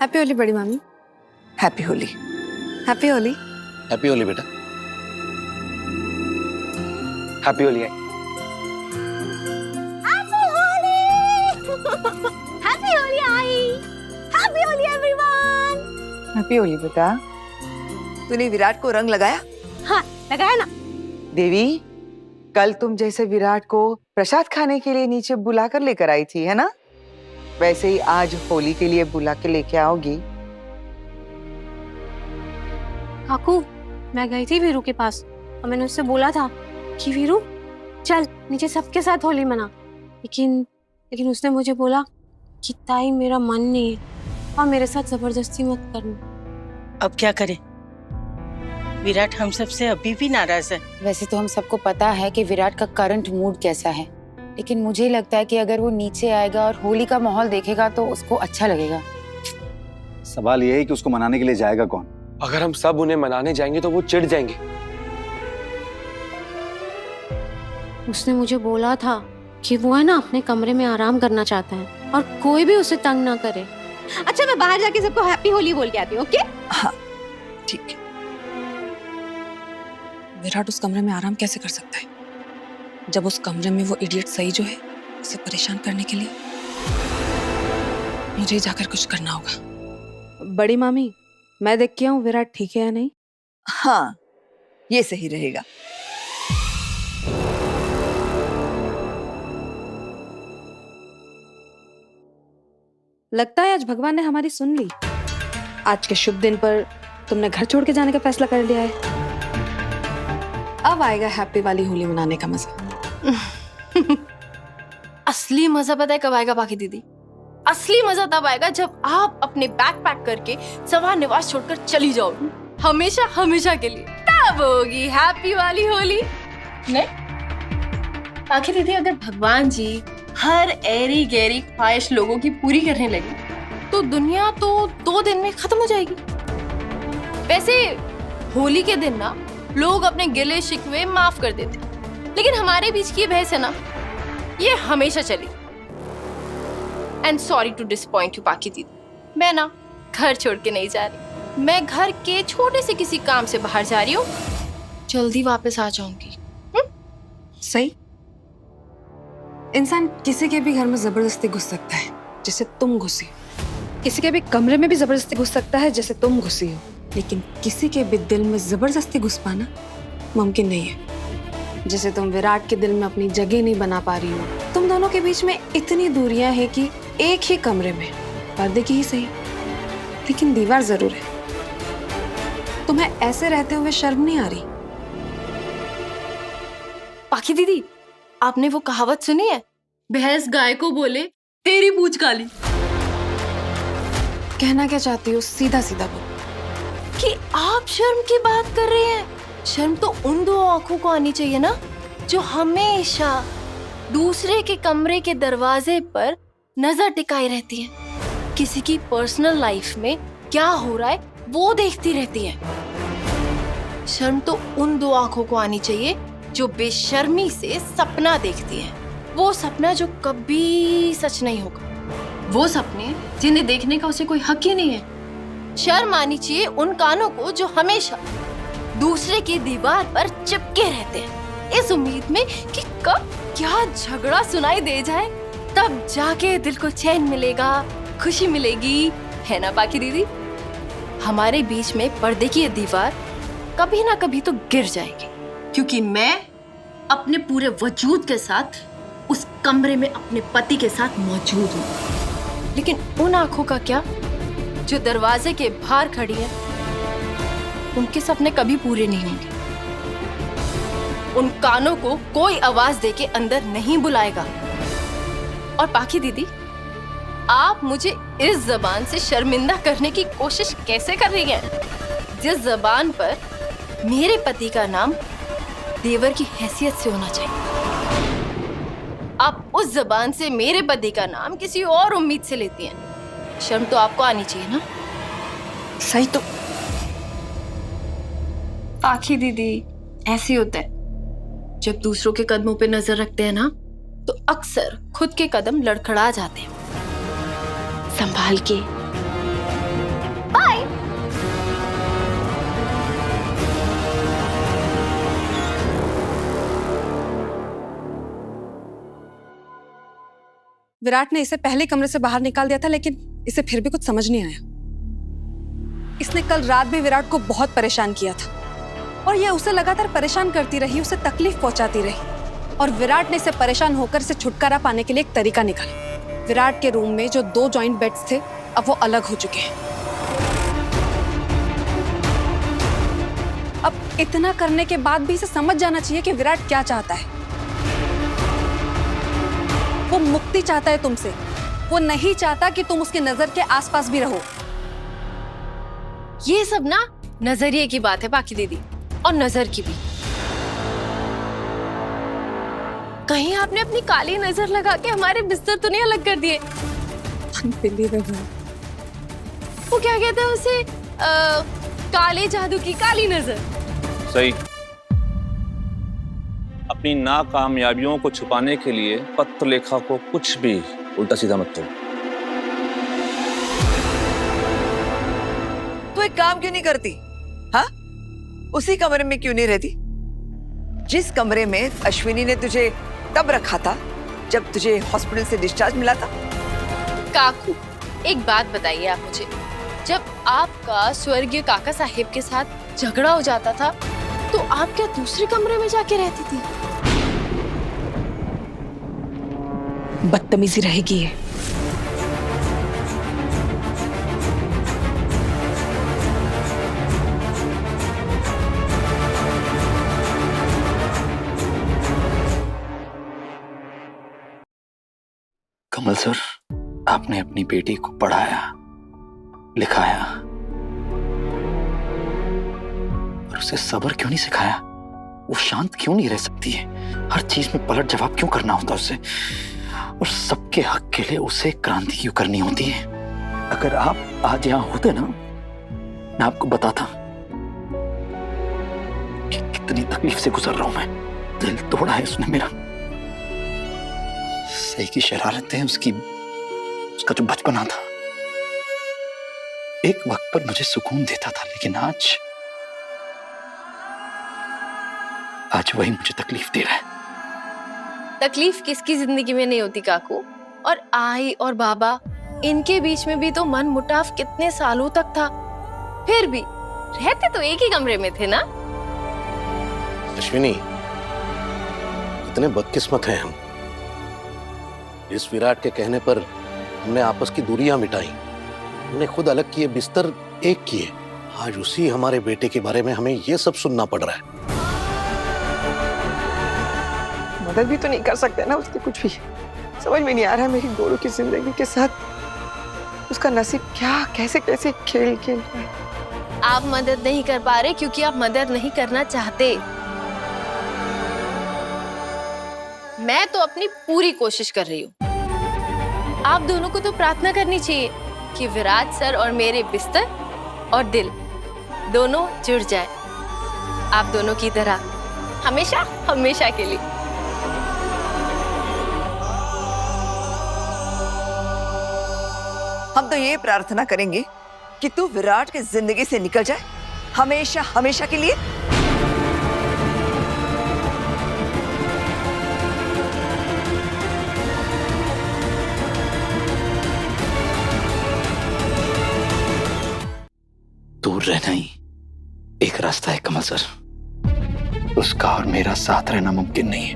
Happy Holi बड़ी मामी। Happy Holi. Happy Holi. Happy Holi बेटा। हैप्पी होली। हैप्पी होली आई। Happy Holi everyone. Happy Holi बेटा। तूने विराट को रंग लगाया? हाँ लगाया ना। देवी, कल तुम जैसे विराट को प्रसाद खाने के लिए नीचे बुला कर लेकर आई थी, है ना? वैसे ही आज होली के लिए बुला के लेके आओगी। काकू, मैं गई थी वीरू के पास और मैंने उससे बोला था कि वीरू चल नीचे सबके साथ होली मना, लेकिन उसने मुझे बोला कि ताई मेरा मन नहीं है और मेरे साथ जबरदस्ती मत करना। अब क्या करें? विराट हम सब से अभी भी नाराज है। वैसे तो हम सबको पता है कि विराट का करंट मूड कैसा है, लेकिन मुझे लगता है कि अगर वो नीचे आएगा और होली का माहौल देखेगा तो उसको अच्छा लगेगा। सवाल ये है कि उसको मनाने के लिए जाएगा कौन? अगर हम सब उन्हें मनाने जाएंगे तो वो चिढ़ जाएंगे। उसने मुझे बोला था कि वो है ना अपने कमरे में आराम करना चाहता है और कोई भी उसे तंग ना करे। अच्छा मैं बाहर जाके सबको हैप्पी होली बोल के आती हूँ, ओके? हाँ ठीक है। विराट उस कमरे में आराम कैसे कर सकता है जब उस कमरे में वो इडियट सही जो है उसे परेशान करने के लिए मुझे जाकर कुछ करना होगा। बड़ी मामी, मैं देख के आऊं विराट ठीक है या नहीं? हाँ ये सही रहेगा। लगता है आज भगवान ने हमारी सुन ली। आज के शुभ दिन पर तुमने घर छोड़ के जाने का फैसला कर लिया है। अब आएगा हैप्पी वाली होली मनाने का मजा। असली मजा पता है कब आएगा बाकी दीदी? असली मजा तब आएगा जब आप अपने बैग पैक करके सवार निवास छोड़कर चली जाओ, हमेशा हमेशा के लिए। तब होगी हैप्पी वाली होली। नहीं बाकी दीदी, अगर भगवान जी हर ऐरी गैरी ख्वाहिश लोगों की पूरी करने लगे तो दुनिया तो 2 दिन में खत्म हो जाएगी। वैसे होली के दिन ना लोग अपने गिले शिकवे माफ कर देते, लेकिन हमारे बीच की ये बहस है ना, ये हमेशा चली। And sorry to disappoint you बाकी दीदी, मैं ना घर छोड़ के नहीं जा रही। मैं घर के छोटे से किसी काम से बाहर जा रही हूँ, जल्दी वापस आ जाऊंगी। सही। इंसान किसी के भी घर में जबरदस्ती घुस सकता है जैसे तुम घुसी, किसी के भी कमरे में भी जबरदस्ती घुस सकता है जैसे तुम घुसी हो, लेकिन किसी के भी दिल में जबरदस्ती घुस पाना मुमकिन नहीं है। जैसे तुम विराट के दिल में अपनी जगह नहीं बना पा रही हो। तुम दोनों के बीच में इतनी दूरियां हैं कि एक ही कमरे में, पर्दे की ही सही, लेकिन दीवार जरूर है। तुम्हें ऐसे रहते हुए शर्म नहीं आ रही? बाकी दीदी, आपने वो कहावत सुनी है, भैंस गाय को बोले तेरी पूंछ काली? कहना क्या चाहती हो सीधा सीधा बोलो। कि आप शर्म की बात कर रहे हैं। शर्म तो उन 2 आंखों को आनी चाहिए ना जो हमेशा दूसरे के कमरे के दरवाजे पर नजर टिकाई रहती हैं, किसी की पर्सनल लाइफ में क्या हो रहा है वो देखती रहती हैं। शर्म तो उन 2 आंखों को आनी चाहिए जो बेशर्मी से सपना देखती है, वो सपना जो कभी सच नहीं होगा, वो सपने जिन्हें देखने का उसे कोई हक ही नहीं है। शर्म आनी चाहिए उन कानों को जो हमेशा दूसरे की दीवार पर चिपके रहते हैं, इस उम्मीद में कि कब क्या झगड़ा सुनाई दे जाए तब जाके दिल को चैन मिलेगा, खुशी मिलेगी, है ना बाकी दीदी? हमारे बीच में पर्दे की ये दीवार कभी ना कभी तो गिर जाएगी, क्योंकि मैं अपने पूरे वजूद के साथ उस कमरे में अपने पति के साथ मौजूद हूँ। लेकिन उन आंखों का क्या जो दरवाजे के बाहर खड़ी है? उनके सपने कभी पूरे नहीं होंगे। उन कानों को कोई आवाज देके अंदर नहीं बुलाएगा। और बाकी दीदी, आप मुझे इस जबान से शर्मिंदा करने की कोशिश कैसे कर रही हैं, जिस जबान पर मेरे पति का नाम देवर की हैसियत से होना चाहिए? आप उस जबान से मेरे पति का नाम किसी और उम्मीद से लेती हैं। शर्म तो आपको आनी चाहिए ना? सही तो आखी दीदी, ऐसे होता है जब दूसरों के कदमों पे नजर रखते हैं ना तो अक्सर खुद के कदम लड़खड़ा जाते हैं। संभाल के। विराट ने इसे पहले कमरे से बाहर निकाल दिया था, लेकिन इसे फिर भी कुछ समझ नहीं आया। इसने कल रात भी विराट को बहुत परेशान किया था और ये उसे लगातार परेशान करती रही, उसे तकलीफ पहुंचाती रही। और विराट ने इसे परेशान होकर से छुटकारा पाने के लिए एक तरीका निकाला। विराट के रूम में जो 2 जॉइंट बेड्स थे अब वो अलग हो चुके हैं। अब इतना करने के बाद भी इसे समझ जाना चाहिए कि विराट क्या चाहता है। वो मुक्ति चाहता है तुमसे। वो नहीं चाहता कि तुम उसकी नजर के आसपास भी रहो। ये सब ना नजरिए की बात है बाकी दीदी, और नजर की भी। कहीं आपने अपनी काली नजर लगा के हमारे बिस्तर तो नहीं अलग कर दिए? Unbelievable। वो क्या कहते हैं उसे, काले जादू की काली नजर। सही। अपनी नाकामयाबियों को छुपाने के लिए पत्र लेखा को कुछ भी उल्टा सीधा मत करो। तो एक काम क्यों नहीं करती? हाँ, उसी कमरे में क्यों नहीं रहती जिस कमरे में अश्विनी ने तुझे तब रखा था जब तुझे हॉस्पिटल से डिस्चार्ज मिला था? काकू, एक बात बताइए आप मुझे, जब आपका स्वर्गीय काका साहेब के साथ झगड़ा हो जाता था तो आप क्या दूसरे कमरे में जाके रहती थी? बदतमीजी रहेगी ये। कमल सर, आपने अपनी बेटी को पढ़ाया, लिखाया और उसे सब्र क्यों नहीं सिखाया? वो शांत क्यों नहीं रह सकती है? हर चीज में पलट जवाब क्यों करना होता उसे? और सबके हक के लिए उसे क्रांति क्यों करनी होती है? अगर आप आज यहाँ होते ना, मैं आपको बताता कि कितनी तकलीफ से गुजर रहा हूं मैं। दिल तोड़ा है उसने मेरा। सही की शरारतें, उसका जो बचपना था एक वक्त पर मुझे सुकून देता था, लेकिन आज वही मुझे तकलीफ दे रहा है। तकलीफ किसकी जिंदगी में नहीं होती काकू? और आई और बाबा, इनके बीच में भी तो मन मुटाव कितने सालों तक था, फिर भी रहते तो एक ही कमरे में थे ना? अश्विनी, इतने बदकिस्मत हैं हम। इस विराट के कहने पर हमने आपस की दूरियां मिटाई, हमने खुद अलग किए, बिस्तर एक किए। आज उसी हमारे बेटे के बारे में हमें ये सब सुनना पड़ रहा है। मदद भी तो नहीं कर सकते ना उसकी कुछ भी। समझ में नहीं आ रहा है मेरी गोलू की जिंदगी के साथ उसका नसीब क्या कैसे कैसे खेल खेल रहा है। आप मदद नहीं कर पा रहे क्योंकि आप मदद नहीं करना चाहते। मैं तो अपनी पूरी कोशिश कर रही हूँ। आप दोनों को तो प्रार्थना करनी चाहिए कि विराट सर और मेरे बिस्तर और दिल दोनों जुड़ जाए, आप दोनों की तरह हमेशा हमेशा के लिए। हम तो ये प्रार्थना करेंगे कि तू विराट की जिंदगी से निकल जाए हमेशा हमेशा के लिए। दूर रहना ही एक रास्ता है कमल सर। उसका और मेरा साथ रहना मुमकिन नहीं है।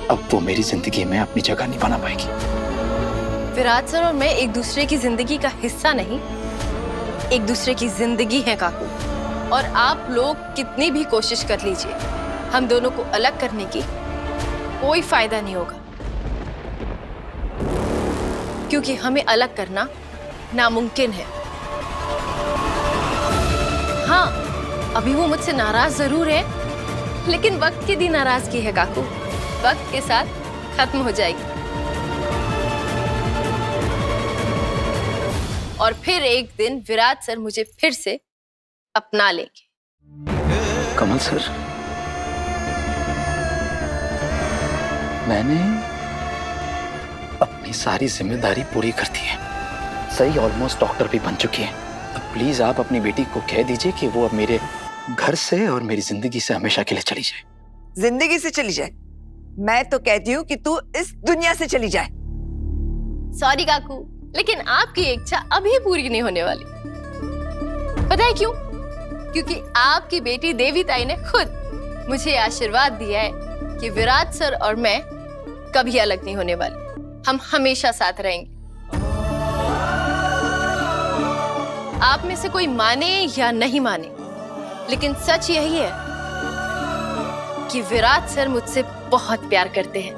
अब वो मेरी जिंदगी में अपनी जगह नहीं बना पाएगी। विराट सर और मैं एक दूसरे की जिंदगी का हिस्सा नहीं, एक दूसरे की जिंदगी है काकू। और आप लोग कितनी भी कोशिश कर लीजिए, हम दोनों को अलग करने की कोई फायदा नहीं होगा, क्योंकि हमें अलग करना नामुमकिन है। हाँ, अभी वो मुझसे नाराज जरूर है, लेकिन वक्त की दी नाराजगी है काकू, वक्त के साथ खत्म हो जाएगी। और फिर एक दिन विराट सर मुझे फिर से अपना लेंगे। कमल सर, मैंने अपनी सारी जिम्मेदारी पूरी कर दी है। सही ऑलमोस्ट डॉक्टर भी बन चुकी है। अब प्लीज आप अपनी बेटी को कह दीजिए कि वो अब मेरे घर से और मेरी जिंदगी से हमेशा के लिए चली जाए। जिंदगी से चली जाए? मैं तो कहती हूँ कि तू इस दुनिया से चली जाए। सॉरी काकू, लेकिन आपकी इच्छा अभी पूरी नहीं होने वाली। पता है क्यों? क्योंकि आपकी बेटी देवीताई ने खुद मुझे आशीर्वाद दिया है कि विराट सर और मैं कभी अलग नहीं होने वाले, हम हमेशा साथ रहेंगे। आप में से कोई माने या नहीं माने, लेकिन सच यही है कि विराट सर मुझसे बहुत प्यार करते हैं।